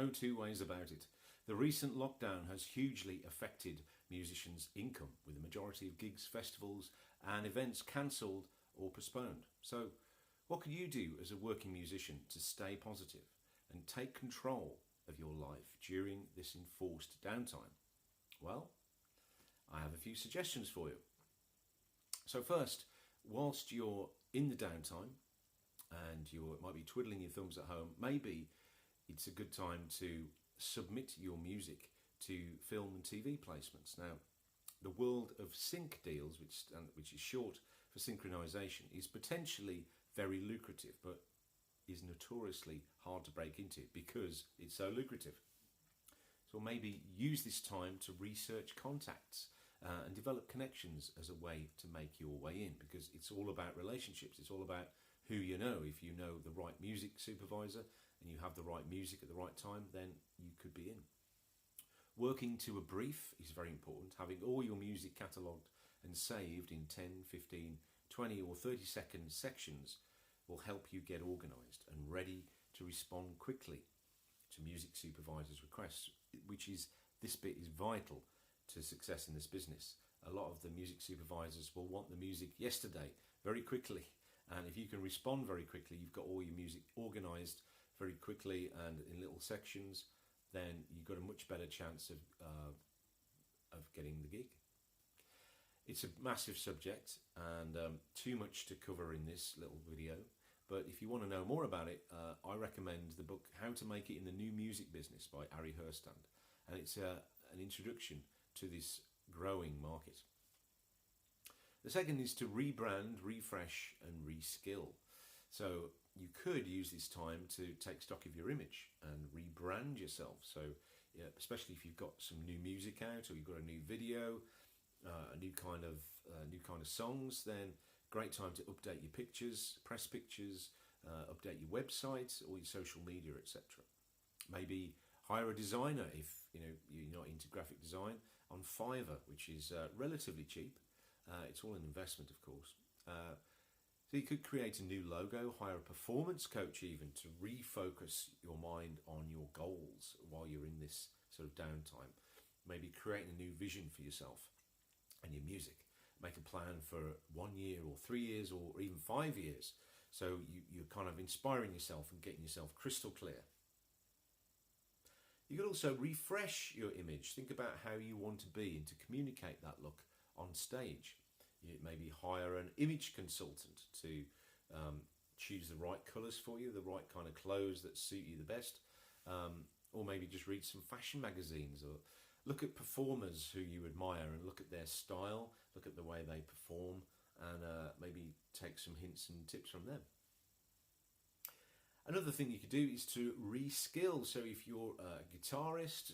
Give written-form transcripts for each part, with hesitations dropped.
no two ways about it. The recent lockdown has hugely affected musicians' income, with the majority of gigs, festivals, and events cancelled or postponed. So, what can you do as a working musician to stay positive and take control of your life during this enforced downtime? Well, I have a few suggestions for you. So first, whilst you're in the downtime and you might be twiddling your thumbs at home, maybe it's a good time to submit your music to film and TV placements. Now, the world of sync deals, which is short for synchronization, is potentially very lucrative, but is notoriously hard to break into because it's so lucrative. So maybe use this time to research contacts and develop connections as a way to make your way in, because it's all about relationships. It's all about who you know. If you know the right music supervisor and you have the right music at the right time, then you could be in. Working to a brief is very important. Having all your music catalogued and saved in 10, 15, 20 or 30-second sections will help you get organised and ready to respond quickly to music supervisors' requests, this bit is vital to success in this business. A lot of the music supervisors will want the music yesterday, very quickly, and if you can respond very quickly, you've got all your music organised very quickly and in little sections, then you've got a much better chance of getting the gig. It's a massive subject and too much to cover in this little video. But if you want to know more about it, I recommend the book How to Make It in the New Music Business by Ari Herstand. And it's an introduction to this growing market. The second is to rebrand, refresh and reskill. So you could use this time to take stock of your image and rebrand yourself. So especially if you've got some new music out or you've got a new video, a new kind of songs, then great time to update your pictures, press pictures, update your website or your social media, etc. Maybe hire a designer if you're not into graphic design on Fiverr, which is relatively cheap. It's all an investment, of course. So you could create a new logo, hire a performance coach even to refocus your mind on your goals while you're in this sort of downtime. Maybe creating a new vision for yourself and your music. Make a plan for 1 year or 3 years or even 5 years. So you're kind of inspiring yourself and getting yourself crystal clear. You could also refresh your image. Think about how you want to be and to communicate that look on stage. You maybe hire an image consultant to choose the right colours for you, the right kind of clothes that suit you the best. Or maybe just read some fashion magazines or look at performers who you admire and look at their style, look at the way they perform, and maybe take some hints and tips from them. Another thing you could do is to reskill. So if you're a guitarist,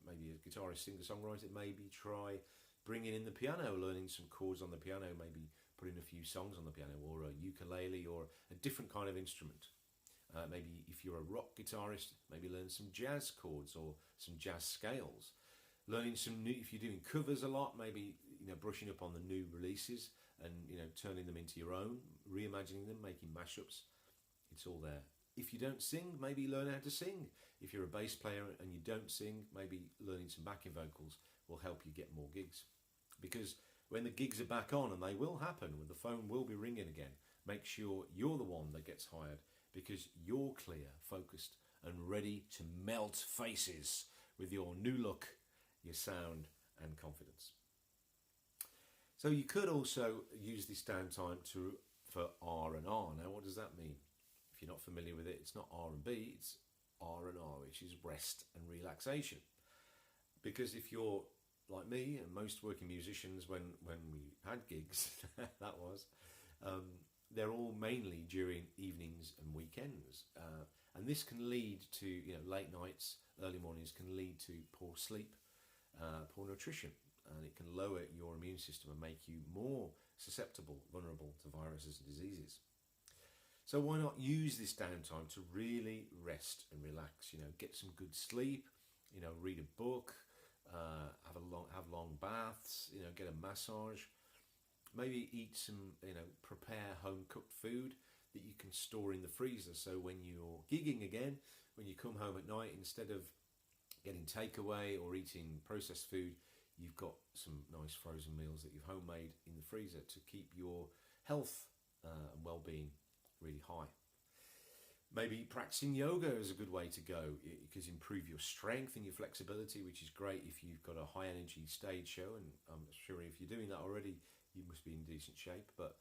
maybe a guitarist, singer-songwriter, maybe try bringing in the piano, learning some chords on the piano, maybe putting a few songs on the piano, or a ukulele, or a different kind of instrument. Maybe if you're a rock guitarist, maybe learn some jazz chords or some jazz scales. Learning some new, if you're doing covers a lot, maybe brushing up on the new releases and turning them into your own, reimagining them, making mashups. It's all there. If you don't sing, maybe learn how to sing. If you're a bass player and you don't sing, maybe learning some backing vocals will help you get more gigs. Because when the gigs are back on, and they will happen, when the phone will be ringing again, make sure you're the one that gets hired because you're clear, focused and ready to melt faces with your new look, your sound and confidence. So you could also use this downtime for R&R. Now, what does that mean? If you're not familiar with it, it's not R&B, it's R&R, which is rest and relaxation. Because if you're like me and most working musicians, when we had gigs, they're all mainly during evenings and weekends. And this can lead to, late nights, early mornings can lead to poor sleep, poor nutrition, and it can lower your immune system and make you more susceptible, vulnerable to viruses and diseases. So why not use this downtime to really rest and relax? Get some good sleep, read a book, have long baths, get a massage, maybe eat some, prepare home cooked food that you can store in the freezer. So when you're gigging again, when you come home at night, instead of getting takeaway or eating processed food, you've got some nice frozen meals that you've homemade in the freezer to keep your health and well-being really high. Maybe practicing yoga is a good way to go. It can improve your strength and your flexibility, which is great if you've got a high energy stage show, and I'm sure if you're doing that already, you must be in decent shape, but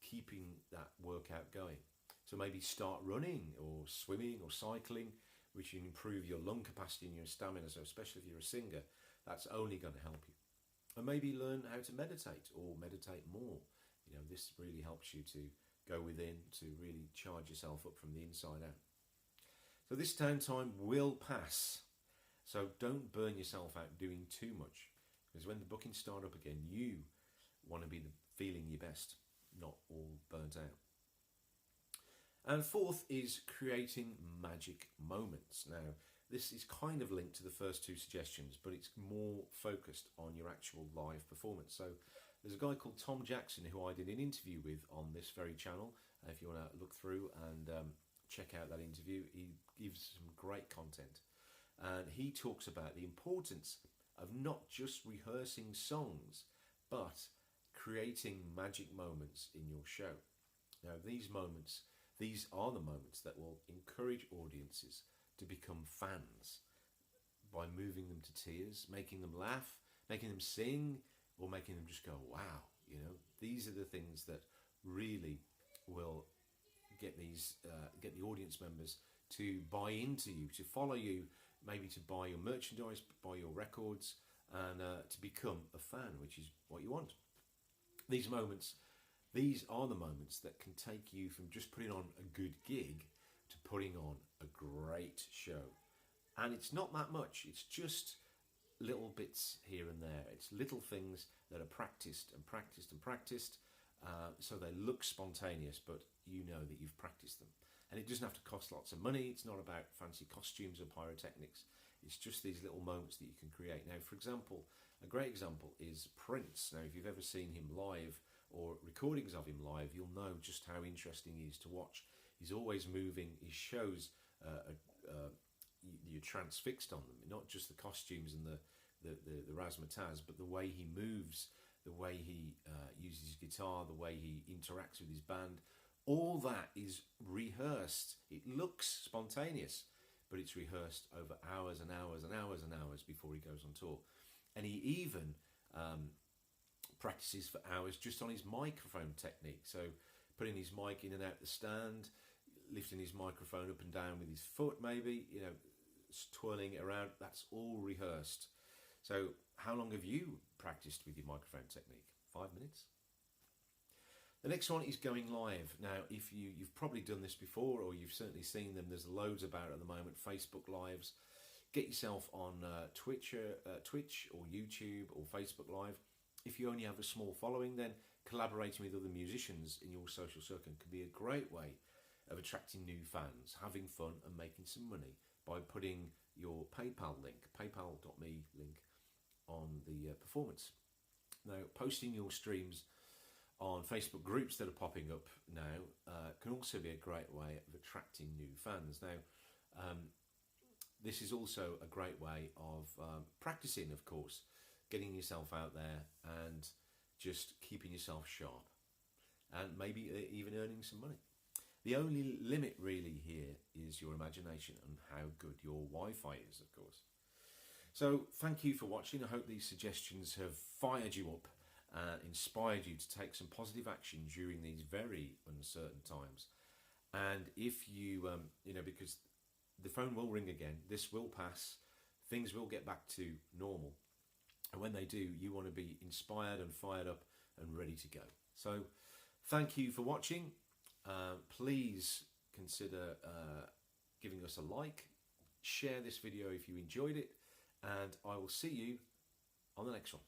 keeping that workout going. So maybe start running or swimming or cycling, which can improve your lung capacity and your stamina. So especially if you're a singer, that's only going to help you. And maybe learn how to meditate or meditate more. You know, this really helps you to go within, to really charge yourself up from the inside out. So this downtime will pass. So don't burn yourself out doing too much, because when the bookings start up again, you want to be feeling your best, not all burnt out. And fourth is creating magic moments. Now, this is kind of linked to the first two suggestions, but it's more focused on your actual live performance. So there's a guy called Tom Jackson who I did an interview with on this very channel. If you want to look through and check out that interview, he gives some great content. And he talks about the importance of not just rehearsing songs, but creating magic moments in your show. Now, these are the moments that will encourage audiences to become fans by moving them to tears, making them laugh, making them sing, or making them just go, wow. You know, these are the things that really will get the audience members to buy into you, to follow you, maybe to buy your merchandise, buy your records, and to become a fan, which is what you want. These are the moments that can take you from just putting on a good gig to putting on a great show. And it's not that much. It's just little bits here and there. It's little things that are practiced and practiced and practiced, so they look spontaneous, but you know that you've practiced them. And it doesn't have to cost lots of money. It's not about fancy costumes or pyrotechnics. It's just these little moments that you can create. Now, for example, a great example is Prince. Now, if you've ever seen him live or recordings of him live, you'll know just how interesting he is to watch. He's always moving. His shows, you're transfixed on them. Not just the costumes and the razzmatazz, but the way he moves, the way he uses his guitar, the way he interacts with his band. All that is rehearsed. It looks spontaneous, but it's rehearsed over hours and hours and hours and hours before he goes on tour. And he even practices for hours just on his microphone technique. So putting his mic in and out the stand, lifting his microphone up and down with his foot maybe, you know, twirling it around, that's all rehearsed. So how long have you practiced with your microphone technique? 5 minutes? The next one is going live. Now, if you've probably done this before, or you've certainly seen them, there's loads about at the moment, Facebook Lives. Get yourself on Twitch or YouTube or Facebook Live. If you only have a small following, then collaborating with other musicians in your social circle can be a great way of attracting new fans, having fun and making some money by putting your PayPal link, paypal.me link, on the performance. Now, posting your streams on Facebook groups that are popping up now can also be a great way of attracting new fans. Now, this is also a great way of practicing, of course, getting yourself out there and just keeping yourself sharp, and maybe even earning some money. The only limit really here is your imagination and how good your Wi-Fi is, of course. So thank you for watching. I hope these suggestions have fired you up and inspired you to take some positive action during these very uncertain times. And if you, because the phone will ring again, this will pass, things will get back to normal. And when they do, you want to be inspired and fired up and ready to go. So thank you for watching. Please consider giving us a like, share this video if you enjoyed it, and I will see you on the next one.